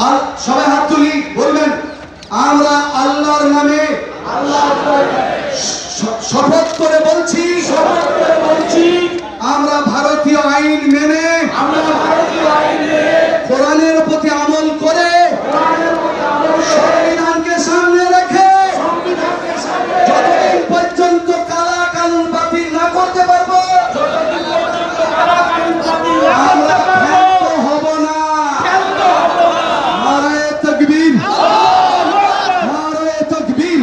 আর সবাই হাত তুলি বলবেন আমরা আল্লাহর নামে শপথ করে বলছি আমরা ভারতীয় আইন মেনে কোরআনের প্রতি আমল করে সংবিধানকে সামনে রেখে যতদিন পর্যন্ত কালা কানুন বাতিল না করতে পারবো আমরা ক্ষান্ত হব না। নারায়ে তাকবীর, নারায়ে তাকবীর।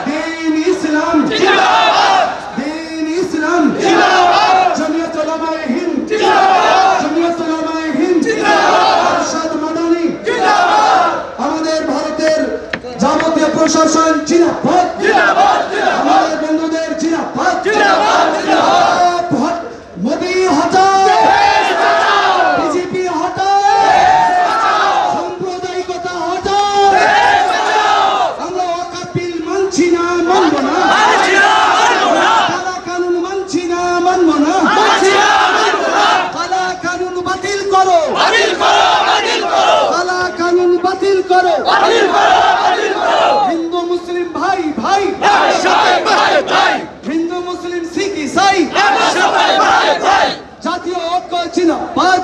দ্বীন ইসলাম জিন্দাবাদ, দ্বীন ইসলাম জিন্দাবাদ। জমিয়ত উলামায়ে হিন্দ জিন্দাবাদ, জমিয়ত উলামায়ে হিন্দ জিন্দাবাদ, আরশাদ মাদানী জিন্দাবাদ। আমাদের ভারতের যাবতীয় প্রশাসন জিন্দাবাদ, জিন্দাবাদ, আমাদের বন্ধুদের জিন্দাবাদ, জিন্দাবাদ, জিন্দাবাদ। মোদি হটাও, বিজেপি হটাও, সাম্প্রদায়িকতা হটাও। আমরা ওয়াকফ বিল মানছি না, মানব না। কালা কানুন মানছি না, মানব না। কালা কানুন বাতিল করো, কালা কানুন বাতিল করো। হিন্দু মুসলিম ভাই ভাই, হিন্দু মুসলিম শিখ ইসাই, জাতীয় ঐক্য জিন্দাবাদ,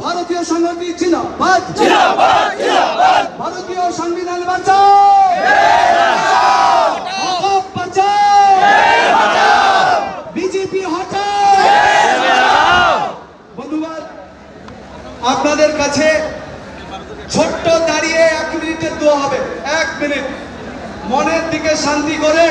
ভারতীয় সংহতি জিন্দাবাদ, ভারতীয় সংবিধান বাঁচাও, হক বাঁচাও, বিজেপি হটাও। বন্ধুগণ, আপনাদের কাছে ছোট্ট দাঁড়িয়ে 1 মিনিটের দোয়া হবে। 1 মিনিট মনের দিকে শান্তি করে